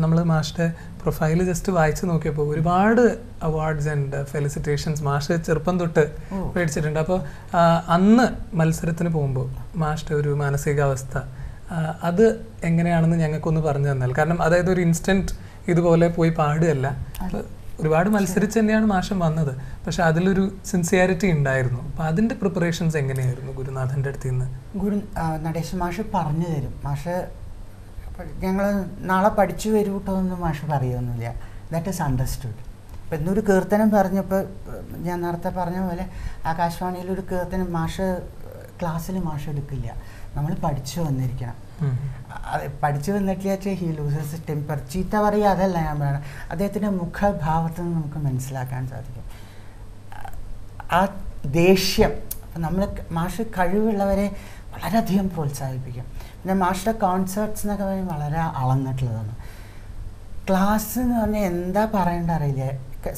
നമ്മൾ മാഷിൻ്റെ profile just വായിച്ച് നോക്കിയപ്പോൾ ഒരുപാട് അവാർഡ്സ് ആൻഡ് ഫെലിസിറ്റേഷൻസ് മാഷ് ചെറുപ്പം തൊട്ട് മേടിച്ചിട്ടുണ്ട്. അപ്പോൾ അന്ന് മത്സരത്തിന് പോകുമ്പോൾ മാഷിൻ്റെ ഒരു മാനസികാവസ്ഥ അത് എങ്ങനെയാണെന്ന് ഞങ്ങൾക്കൊന്ന് പറഞ്ഞു തന്നാൽ. കാരണം അതായത് ഒരു ഇൻസ്റ്റൻറ്റ് ഇതുപോലെ പോയി പാടുകയല്ല, ഒരുപാട് മത്സരിച്ച് തന്നെയാണ് മാഷം വന്നത്. പക്ഷെ അതിലൊരു സിൻസിയാരിറ്റി ഉണ്ടായിരുന്നു. അപ്പം അതിൻ്റെ പ്രിപ്പറേഷൻസ് എങ്ങനെയായിരുന്നു ഗുരുനാഥൻ്റെ അടുത്ത് നിന്ന്? നടേശൻ മാഷ് പറഞ്ഞു തരും. മാഷ് ഞങ്ങൾ നാളെ പഠിച്ചു വരൂ കേട്ടോ എന്ന് മാഷ് പറയുമൊന്നുമില്ല. That is understood. ഇപ്പം ഇന്നൊരു കീർത്തനം പറഞ്ഞപ്പോൾ ഞാൻ നേരത്തെ പറഞ്ഞ പോലെ ആകാശവാണിയിലൊരു കീർത്തനം മാഷ് ക്ലാസ്സിൽ മാഷ് എടുക്കില്ല. നമ്മൾ പഠിച്ചു വന്നിരിക്കണം. പഠിച്ചു വന്നിട്ട് ഹി ലൂസസ് ടെമ്പർ. ചീത്ത പറയുക അതല്ല ഞാൻ പറയണം. അദ്ദേഹത്തിൻ്റെ മുഖഭാവത്തിൽ നിന്ന് നമുക്ക് മനസ്സിലാക്കാൻ സാധിക്കും ആ ദേഷ്യം. അപ്പം നമ്മൾ മാഷ് കഴിവുള്ളവരെ വളരെയധികം പ്രോത്സാഹിപ്പിക്കും. പിന്നെ മാഷിൻ്റെ കോൺസേർട്ട്സ് എന്നൊക്കെ പറയുമ്പോൾ വളരെ അളന്നിട്ടുള്ളതാണ്. ക്ലാസ് എന്ന് പറഞ്ഞാൽ എന്താ പറയേണ്ട അറിയില്ല,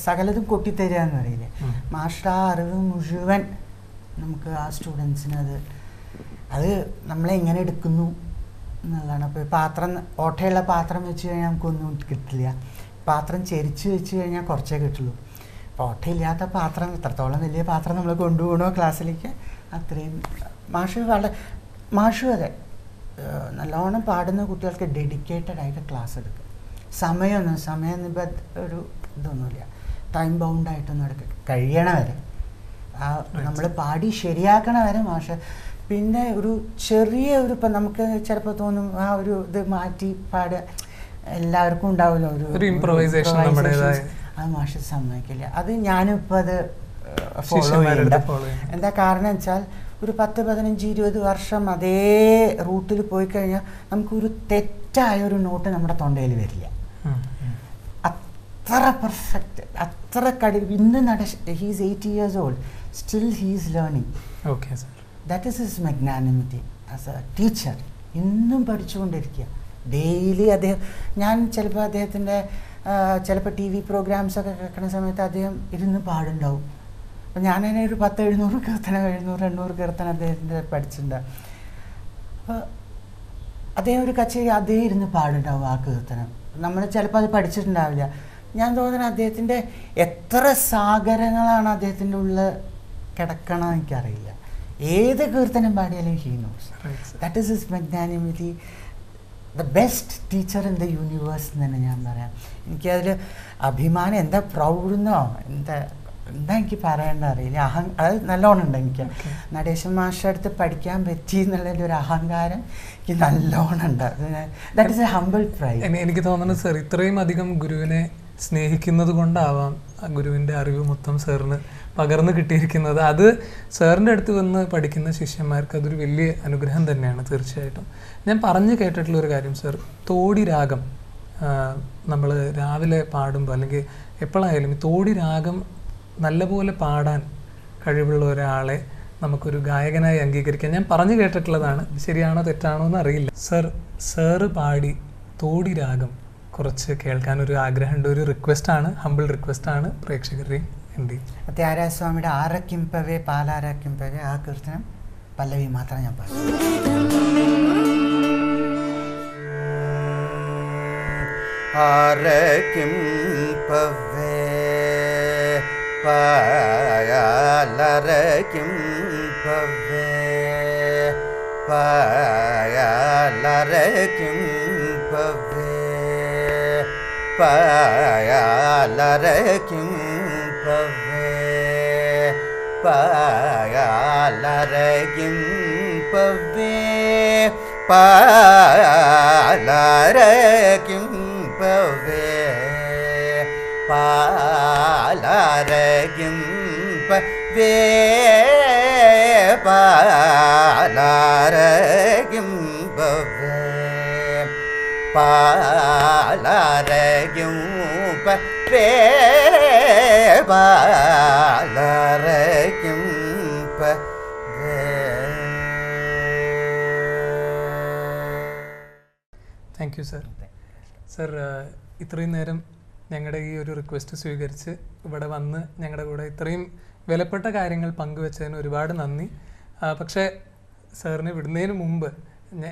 സകലതും കൊട്ടിത്തരിക എന്ന് പറയില്ലേ. മാഷിൻ്റെ ആ അറിവ് മുഴുവൻ നമുക്ക് ആ സ്റ്റുഡൻസിന് അത് നമ്മളെ എങ്ങനെ എടുക്കുന്നു എന്നുള്ളതാണ്. അപ്പോൾ പാത്രം ഓട്ടയുള്ള പാത്രം വെച്ച് കഴിഞ്ഞാൽ നമുക്കൊന്നും കിട്ടില്ല. പാത്രം ചെരിച്ച് വെച്ച് കഴിഞ്ഞാൽ കുറച്ചേ കിട്ടുള്ളൂ. അപ്പോൾ ഓട്ടയില്ലാത്ത പാത്രം എത്രത്തോളം വലിയ പാത്രം നമ്മൾ കൊണ്ടുപോകണോ ക്ലാസ്സിലേക്ക് അത്രയും മാഷും അതെ നല്ലോണം പാടുന്ന കുട്ടികൾക്ക് ഡെഡിക്കേറ്റഡ് ആയിട്ട് ക്ലാസ് എടുക്കും. സമയം ഇപ്പോൾ ഒരു ഇതൊന്നുമില്ല, ടൈം ബൗണ്ടായിട്ടൊന്നും എടുക്കുക കഴിയണവരെ നമ്മൾ പാടി ശരിയാക്കണ വരെ മാഷ്. പിന്നെ ഒരു ചെറിയ ഇപ്പം നമുക്ക് ചിലപ്പോൾ തോന്നും ആ ഒരു ഇത് മാറ്റി പാടുക, എല്ലാവർക്കും ഉണ്ടാവുമല്ലോ ഒരു ഇംപ്രൊവൈസേഷൻ, അത് മാഷ് സമ്മതിക്കില്ല. അത് ഞാനിപ്പോൾ അത് ഫോളോ ചെയ്യണ്ട. എന്താ കാരണം വെച്ചാൽ ഒരു 10, 15, 20 വർഷം അതേ റൂട്ടിൽ പോയി കഴിഞ്ഞാൽ നമുക്കൊരു തെറ്റായ ഒരു നോട്ട് നമ്മുടെ തൊണ്ടയിൽ വരില്ല. അത്ര പെർഫെക്റ്റ്, അത്ര ഇന്ന് he's 80 years old, still he is learning. Okay, sir. That is his magnanimity as a teacher. ഇന്നും പഠിച്ചുകൊണ്ടിരിക്കുക ഡെയിലി. ഞാൻ ചിലപ്പോൾ അദ്ദേഹത്തിൻ്റെ ചിലപ്പോൾ TV പ്രോഗ്രാംസൊക്കെ കേൾക്കുന്ന സമയത്ത് അദ്ദേഹം ഇരുന്ന് പാടുണ്ടാവും. അപ്പം ഞാനതിനെ ഒരു 10-700 കീർത്തനം 700-800 കീർത്തനം അദ്ദേഹത്തിൻ്റെ പഠിച്ചിട്ടുണ്ട്. അപ്പോൾ അദ്ദേഹം ഒരു കച്ചേരി അദ്ദേഹം ഇരുന്ന് പാടുണ്ടാവും ആ കീർത്തനം. നമ്മൾ ചിലപ്പോൾ അത് പഠിച്ചിട്ടുണ്ടാവില്ല. ഞാൻ തോന്നുന്നത് അദ്ദേഹത്തിൻ്റെ എത്ര സാഗരങ്ങളാണ് അദ്ദേഹത്തിൻ്റെ ഉള്ളിൽ കിടക്കണമെന്ന് എനിക്കറിയില്ല. ഏത് കീർത്തനം പാടിയാലും he knows. That is his magnanimity. The best teacher in the universe എന്ന് തന്നെ ഞാൻ പറയാം. എനിക്കതിൽ അഭിമാനം, എന്താ പ്രൗഡെന്നോ എന്താ എനിക്ക് പറയേണ്ട അറിയില്ല. അത് നല്ലോണം ഉണ്ട് എനിക്ക്. നടേശൻ മാഷ അടുത്ത് പഠിക്കാൻ പറ്റി എന്നുള്ളതിൻ്റെ ഒരു അഹങ്കാരം എനിക്ക് നല്ലോണം ഉണ്ട്. That is A humble pride. എനിക്ക് തോന്നുന്നത് സർ ഇത്രയും അധികം ഗുരുവിനെ സ്നേഹിക്കുന്നത് കൊണ്ടാവാം ഗുരുവിൻ്റെ അറിവ് മൊത്തം സാറിന് പകർന്നു കിട്ടിയിരിക്കുന്നത്. അത് സാറിൻ്റെ അടുത്ത് വന്ന് പഠിക്കുന്ന ശിഷ്യന്മാർക്ക് അതൊരു വലിയ അനുഗ്രഹം തന്നെയാണ് തീർച്ചയായിട്ടും. ഞാൻ പറഞ്ഞു കേട്ടിട്ടുള്ളൊരു കാര്യം സർ, തോടി രാഗം നമ്മൾ രാവിലെ പാടുമ്പോൾ അല്ലെങ്കിൽ എപ്പോഴായാലും തോടി രാഗം നല്ലപോലെ പാടാൻ കഴിവുള്ള ഒരാളെ നമുക്കൊരു ഗായകനായി അംഗീകരിക്കാൻ ഞാൻ പറഞ്ഞു കേട്ടിട്ടുള്ളതാണ്. ശരിയാണോ തെറ്റാണോ എന്ന് അറിയില്ല. സാറ് പാടി തോടി രാഗം കുറച്ച് കേൾക്കാനൊരു ആഗ്രഹമുണ്ട്. ഒരു റിക്വസ്റ്റാണ്, ഹംബിൾ റിക്വസ്റ്റാണ് പ്രേക്ഷകരുടെയും എൻ്റെയും. ത്യാഗരാജസ്വാമിയുടെ ആരക്കിംപവേ പാലാരക്കിംപവേ ആ കീർത്തനം പല്ലവി മാത്രം ഞാൻ പാടും. ആരക്കിംപവേ പായാലരക്കിംപവേ പായാലരക്കിംപവേ പായാലരക്കിംപവേ പായാലരക്കിംപവേ പായാലരക്കിംപവേ പാലാരകിംപവേ പാലാരകിംപവേ പാലാരകിംപവേ പാലാരകിംപവേ. Thank you sir. സർ ഇത്രയും നേരം ഞങ്ങളുടെ ഈ ഒരു റിക്വസ്റ്റ് സ്വീകരിച്ച് ഇവിടെ വന്ന് ഞങ്ങളുടെ കൂടെ ഇത്രയും വിലപ്പെട്ട കാര്യങ്ങൾ പങ്കുവെച്ചതിന് ഒരുപാട് നന്ദി. പക്ഷേ സാറിനെ വിടുന്നതിന് മുമ്പ്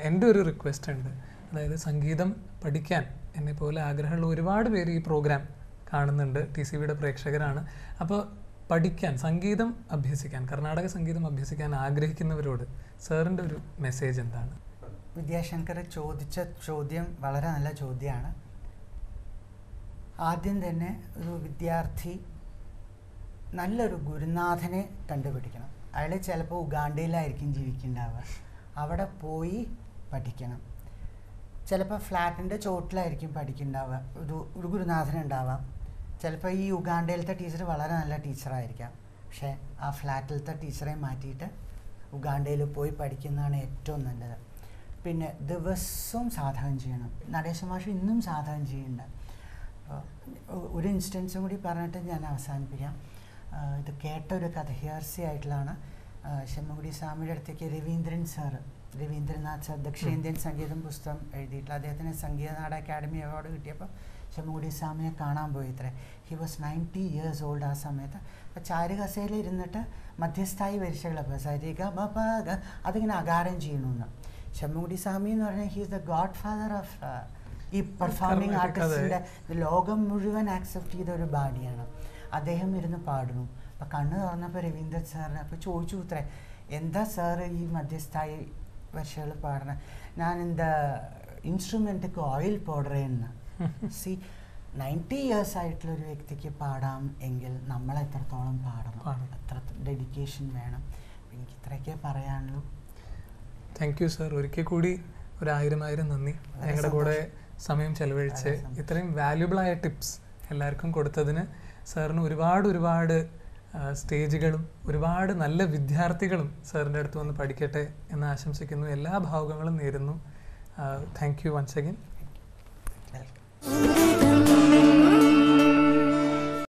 എൻ്റെ ഒരു റിക്വസ്റ്റ് ഉണ്ട്. അതായത് സംഗീതം പഠിക്കാൻ എന്നെപ്പോലെ ആഗ്രഹമുള്ള ഒരുപാട് പേര് ഈ പ്രോഗ്രാം കാണുന്നുണ്ട്, TCVയുടെ പ്രേക്ഷകരാണ്. അപ്പോൾ പഠിക്കാൻ, സംഗീതം അഭ്യസിക്കാൻ, കർണാടക സംഗീതം അഭ്യസിക്കാൻ ആഗ്രഹിക്കുന്നവരോട് സാറിൻ്റെ ഒരു മെസ്സേജ് എന്താണ്? വിദ്യാശങ്കർ ചോദിച്ച ചോദ്യം വളരെ നല്ല ചോദ്യമാണ്. ആദ്യം തന്നെ ഒരു വിദ്യാർത്ഥി നല്ലൊരു ഗുരുനാഥനെ കണ്ടുപിടിക്കണം. അയാൾ ചിലപ്പോൾ ഉഗാണ്ടയിലായിരിക്കും ജീവിക്കുന്നുണ്ടാവുക, അവിടെ പോയി പഠിക്കണം. ചിലപ്പോൾ ഫ്ലാറ്റിൻ്റെ ചോട്ടിലായിരിക്കും പഠിക്കുന്നുണ്ടാവുക, ഒരു ഗുരുനാഥനുണ്ടാവാം. ചിലപ്പോൾ ഈ ഉഗാണ്ടയിലത്തെ ടീച്ചർ വളരെ നല്ല ടീച്ചറായിരിക്കാം, പക്ഷേ ആ ഫ്ലാറ്റിലത്തെ ടീച്ചറെ മാറ്റിയിട്ട് ഉഗാണ്ടയിൽ പോയി പഠിക്കുന്നതാണ് ഏറ്റവും നല്ലത്. പിന്നെ ദിവസവും സാധകം ചെയ്യണം. നടേശ മാഷ് ഇന്നും സാധകം ചെയ്യുന്നുണ്ട്. ഒരു ഇൻസ്റ്റൻസും കൂടി പറഞ്ഞിട്ട് ഞാൻ അവസാനിപ്പിക്കാം. ഇത് കേട്ട ഒരു കഥ ആയിട്ടുള്ളതാണ്. ശെമ്മൻകുടി സ്വാമിയുടെ അടുത്തേക്ക് രവീന്ദ്രനാഥ് സാർ ദക്ഷിണേന്ത്യൻ സംഗീതം പുസ്തകം എഴുതിയിട്ടുള്ള അദ്ദേഹത്തിന് സംഗീത നാട അക്കാദമി അവാർഡ് കിട്ടിയപ്പോൾ ശെമ്മൻകുടി സ്വാമിയെ കാണാൻ പോയി. ഹി വാസ് 90 years old ആ സമയത്ത്. അപ്പോൾ ചാരുകസയിൽ ഇരുന്നിട്ട് മധ്യസ്ഥായി വരിശകൾ, അപ്പോൾ സരിഗ ബ പ ഗ അതിങ്ങനെ അകാരം ചെയ്യണമെന്ന്. ശെമ്മൻകുടി സ്വാമി എന്ന് പറഞ്ഞാൽ he is the God father of ഈ പെർഫോമിംഗ് ആർട്ടിസ്റ്റിൻ്റെ ലോകം മുഴുവൻ ആക്സെപ്റ്റ് ചെയ്ത ഒരു ബാഡിയാണ്. അദ്ദേഹം ഇരുന്ന് പാടുന്നു. അപ്പോൾ കണ്ണ് തുറന്നപ്പോൾ രവീന്ദ്രൻ സാറിന് അപ്പോൾ ചോദിച്ചു ഇത്രേ, എന്താ സാറ് ഈ മധ്യസ്ഥായി വരിശകൾ പാടണം? ഞാൻ എന്താ ഇൻസ്ട്രുമെൻറ്റിക്ക് ഓയിൽ പോടുറേന്ന്. സി 90 years ആയിട്ടുള്ള ഒരു വ്യക്തിക്ക് പാടാം എങ്കിൽ നമ്മൾ എത്രത്തോളം പാടണം, എത്ര ഡെഡിക്കേഷൻ വേണം. എനിക്ക് ഇത്രയൊക്കെ പറയാനുള്ളൂ. Thank you sir. ഒരിക്കൽ കൂടി 1000 നന്ദി. ഞങ്ങളുടെ കൂടെ സമയം ചെലവഴിച്ച് ഇത്രയും വാല്യുബിളായ ടിപ്സ് എല്ലാവർക്കും കൊടുത്തതിന് സാറിന് ഒരുപാട് സ്റ്റേജുകളും ഒരുപാട് നല്ല വിദ്യാർത്ഥികളും സാറിൻ്റെ അടുത്ത് വന്ന് പഠിക്കട്ടെ എന്ന് ആശംസിക്കുന്നു. എല്ലാ ഭാവുകങ്ങളും നേരുന്നു. Thank you once again.